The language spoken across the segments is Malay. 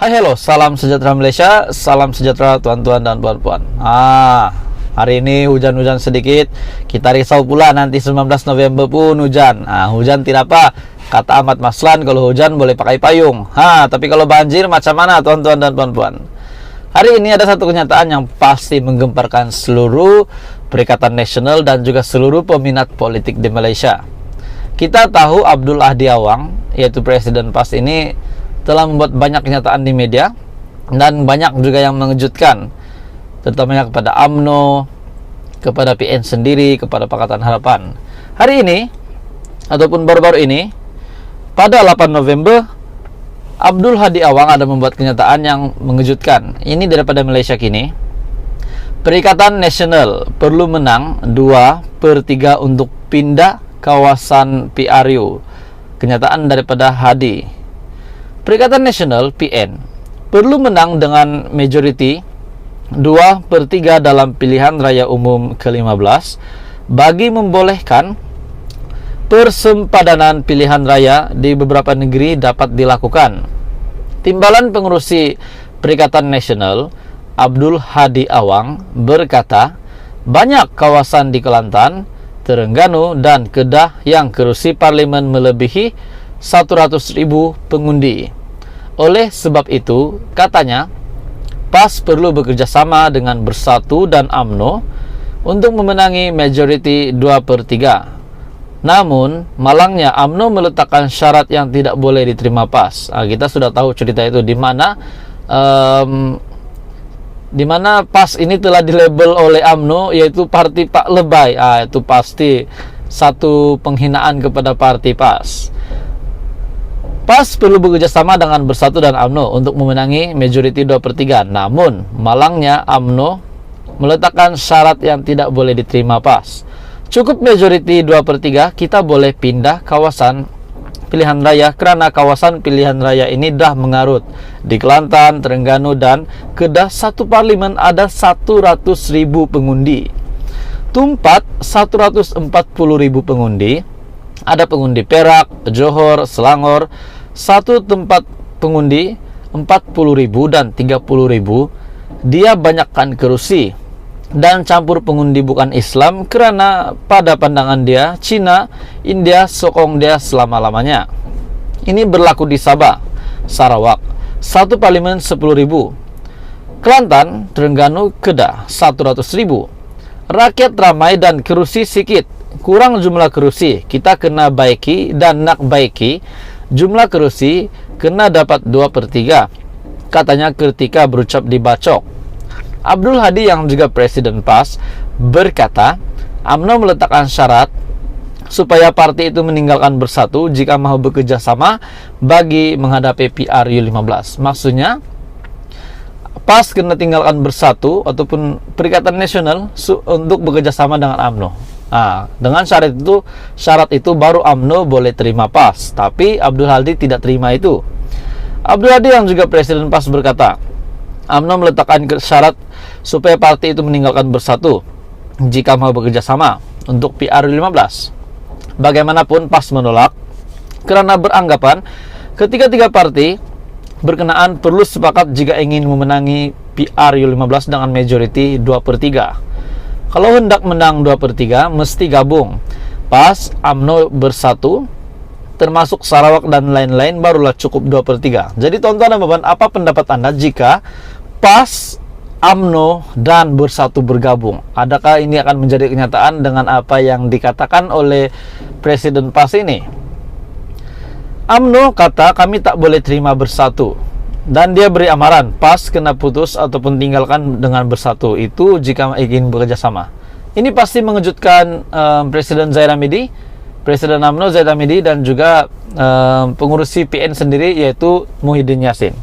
Hai hello, salam sejahtera Malaysia, salam sejahtera tuan-tuan dan puan-puan. Hari ini hujan-hujan sedikit. Kita risau pula nanti 19 November pun hujan. Hujan tidak apa. Kata Ahmad Maslan, kalau hujan boleh pakai payung. Tapi kalau banjir macam mana tuan-tuan dan puan-puan? Hari ini ada satu kenyataan yang pasti menggemparkan seluruh Perikatan Nasional dan juga seluruh peminat politik di Malaysia. Kita tahu Abdul Ahdi Awang, yaitu Presiden PAS ini, telah membuat banyak kenyataan di media dan banyak juga yang mengejutkan, terutamanya kepada UMNO, kepada PN sendiri, kepada Pakatan Harapan. Hari ini ataupun baru-baru ini, pada 8 November, Abdul Hadi Awang ada membuat kenyataan yang mengejutkan. Ini daripada Malaysia Kini. Perikatan Nasional perlu menang 2/3 untuk pindah kawasan PRU. Kenyataan daripada Hadi. Perikatan Nasional PN perlu menang dengan majoriti 2/3 dalam pilihan raya umum ke-15 bagi membolehkan persempadanan pilihan raya di beberapa negeri dapat dilakukan. Timbalan pengurusi Perikatan Nasional Abdul Hadi Awang berkata, banyak kawasan di Kelantan, Terengganu dan Kedah yang kerusi parlimen melebihi 100,000 pengundi. Oleh sebab itu, katanya, PAS perlu bekerjasama dengan Bersatu dan UMNO untuk memenangi majoriti 2/3. Namun, malangnya UMNO meletakkan syarat yang tidak boleh diterima PAS. Kita sudah tahu cerita itu, di mana PAS ini telah dilabel oleh UMNO yaitu parti Pak Lebay. Itu pasti satu penghinaan kepada parti PAS. PAS perlu bekerjasama dengan Bersatu dan UMNO untuk memenangi majoriti 2/3. Namun, malangnya UMNO meletakkan syarat yang tidak boleh diterima PAS. Cukup majoriti 2/3, kita boleh pindah kawasan pilihan raya kerana kawasan pilihan raya ini dah mengarut. Di Kelantan, Terengganu dan Kedah, satu parlimen ada 100,000 pengundi. Tumpat 140,000 pengundi. Ada pengundi Perak, Johor, Selangor. Satu tempat pengundi 40,000 dan 30,000. Dia banyakkan kerusi dan campur pengundi bukan Islam kerana pada pandangan dia, Cina, India sokong dia selama-lamanya. Ini berlaku di Sabah, Sarawak. Satu parlimen 10,000. Kelantan, Terengganu, Kedah 100,000. Rakyat ramai dan kerusi sikit. Kurang jumlah kerusi, kita kena baiki, dan nak baiki jumlah kerusi kena dapat 2/3, katanya ketika berucap di Bacok. Abdul Hadi yang juga Presiden PAS berkata, UMNO meletakkan syarat supaya parti itu meninggalkan Bersatu jika mahu bekerja sama bagi menghadapi PRU 15. Maksudnya PAS kena tinggalkan Bersatu ataupun Perikatan Nasional untuk bekerja sama dengan UMNO. Dengan syarat itu baru UMNO boleh terima PAS. Tapi Abdul Hadi tidak terima itu. Abdul Hadi yang juga Presiden PAS berkata, UMNO meletakkan syarat supaya parti itu meninggalkan Bersatu jika mau bekerja sama untuk PRU 15. Bagaimanapun PAS menolak kerana beranggapan ketiga-tiga parti berkenaan perlu sepakat jika ingin memenangi PRU 15 dengan majoriti 2/3. Kalau hendak menang 2/3, mesti gabung PAS, UMNO, Bersatu, termasuk Sarawak dan lain-lain, barulah cukup 2/3. Jadi tuan-tuan dan puan, apa pendapat anda jika PAS, UMNO, dan Bersatu bergabung? Adakah ini akan menjadi kenyataan dengan apa yang dikatakan oleh Presiden PAS ini? UMNO kata, kami tak boleh terima Bersatu. Dan dia beri amaran, PAS kena putus ataupun tinggalkan dengan Bersatu itu jika ingin bekerja sama. Ini pasti mengejutkan Presiden Zahid Hamidi, Presiden UMNO Zahid Hamidi, dan juga pengurusi PN sendiri yaitu Muhyiddin Yassin.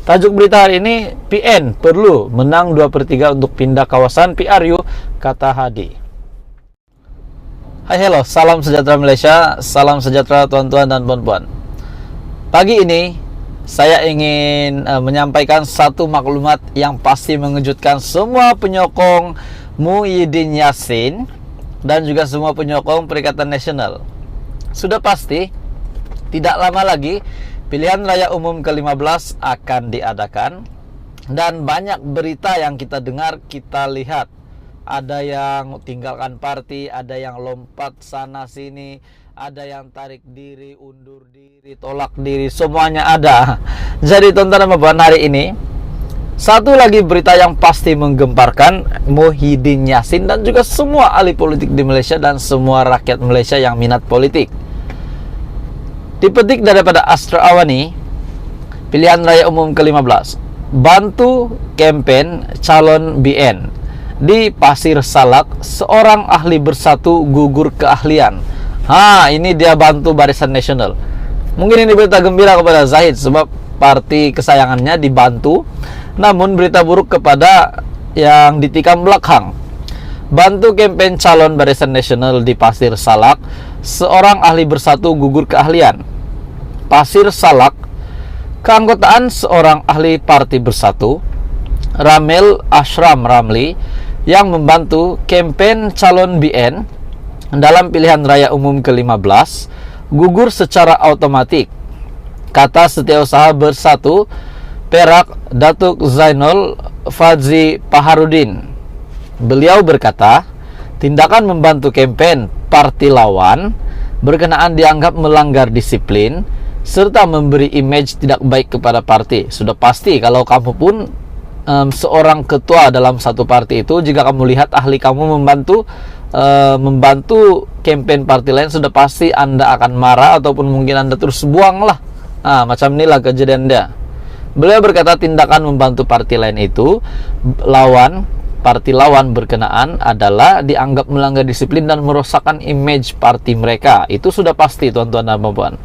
Tajuk berita hari ini, PN perlu menang 2/3 untuk pindah kawasan PRU, kata Hadi. Hai hello, salam sejahtera Malaysia, salam sejahtera tuan-tuan dan puan-puan. Pagi ini saya ingin menyampaikan satu maklumat yang pasti mengejutkan semua penyokong Muhyiddin Yassin dan juga semua penyokong Perikatan Nasional. Sudah pasti, tidak lama lagi Pilihan raya umum ke-15 akan diadakan. Dan banyak berita yang kita dengar, kita lihat. Ada yang tinggalkan parti, ada yang lompat sana sini, ada yang tarik diri, undur diri, tolak diri, semuanya ada. Jadi tonton Bapak hari ini, satu lagi berita yang pasti menggemparkan, Muhyiddin Yassin dan juga semua ahli politik di Malaysia dan semua rakyat Malaysia yang minat politik. Dipetik daripada Astra Awani, pilihan raya umum ke-15, bantu kempen calon BN. Di Pasir Salak, seorang ahli bersatu gugur keahlian. Ini dia bantu Barisan Nasional. Mungkin ini berita gembira kepada Zahid sebab parti kesayangannya dibantu. Namun berita buruk kepada yang ditikam belakang. Bantu kempen calon Barisan Nasional di Pasir Salak, seorang ahli bersatu gugur keahlian. Pasir Salak, keanggotaan seorang ahli parti bersatu, Ramil Ashram Ramli, yang membantu kempen calon BN dalam pilihan raya umum ke-15 gugur secara otomatik, kata Setiausaha Bersatu Perak Datuk Zainul Fadzi Paharudin. Beliau berkata, tindakan membantu kempen parti lawan berkenaan dianggap melanggar disiplin serta memberi image tidak baik kepada parti. Sudah pasti kalau kamu pun seorang ketua dalam satu parti itu, jika kamu lihat ahli kamu membantu kempen parti lain, sudah pasti Anda akan marah ataupun mungkin Anda terus buang lah. Macam inilah kejadian dia. Beliau berkata tindakan membantu parti lain itu, parti lawan berkenaan adalah dianggap melanggar disiplin dan merosakkan image parti mereka. Itu sudah pasti, tuan-tuan dan puan-puan.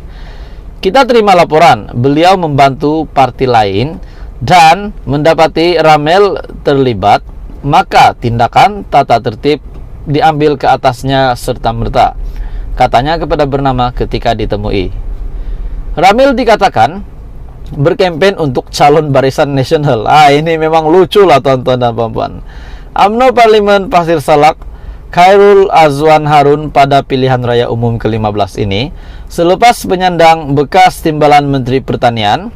Kita terima laporan beliau membantu parti lain dan mendapati Ramel terlibat, maka tindakan tata tertib diambil ke atasnya serta-merta, katanya kepada bernama ketika ditemui. Ramil dikatakan berkempen untuk calon Barisan Nasional. Ini memang lucu lah tuan-tuan dan puan-puan. UMNO Parlimen Pasir Salak, Khairul Azwan Harun pada pilihan raya umum ke-15 ini, selepas penyandang bekas Timbalan Menteri Pertanian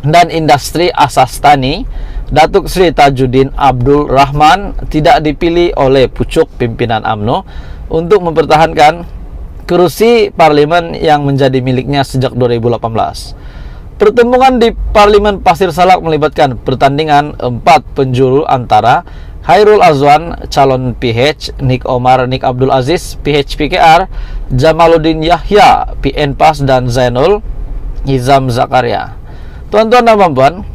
dan Industri Asas Tani, Datuk Sri Tajuddin Abdul Rahman tidak dipilih oleh pucuk pimpinan UMNO untuk mempertahankan kerusi parlimen yang menjadi miliknya sejak 2018. Pertemuan di Parlimen Pasir Salak melibatkan pertandingan 4 penjuru antara Khairul Azwan, calon PH, Nik Omar, Nik Abdul Aziz, PH PKR, Jamaluddin Yahya, PN PAS, dan Zainul Izam Zakaria. Tuan-tuan dan puan-puan,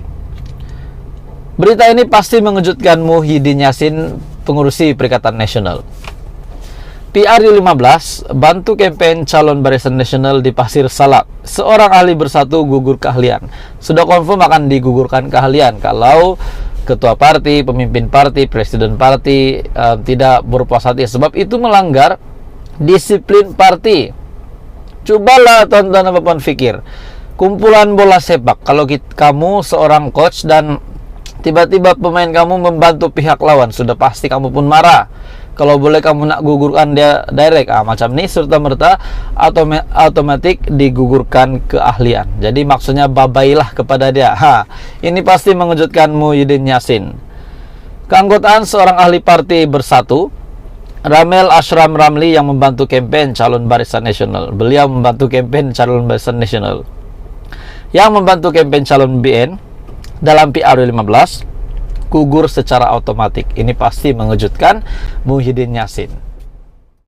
berita ini pasti mengejutkan Muhyiddin Yassin, pengurusi Perikatan Nasional. PRU 15, bantu kempen calon Barisan Nasional di Pasir Salak, seorang ahli bersatu gugur keahlian. Sudah confirm akan digugurkan keahlian kalau ketua parti, pemimpin parti, presiden parti tidak berpuas hati, sebab itu melanggar disiplin parti. Cobalah tuan-tuan dan puan fikir, kumpulan bola sepak, kalau kamu seorang coach dan tiba-tiba pemain kamu membantu pihak lawan, sudah pasti kamu pun marah. Kalau boleh kamu nak gugurkan dia direct, macam ini serta-merta otomatik digugurkan keahlian. Jadi maksudnya babailah kepada dia. Ini pasti mengejutkan Muhyiddin Yassin. Keanggotaan seorang ahli parti bersatu, Ramil Ashram Ramli, yang membantu kempen calon Barisan Nasional. Beliau membantu kempen calon Barisan Nasional. Yang membantu kempen calon BN dalam PRU 15 gugur secara otomatik. Ini pasti mengejutkan Muhyiddin Yassin.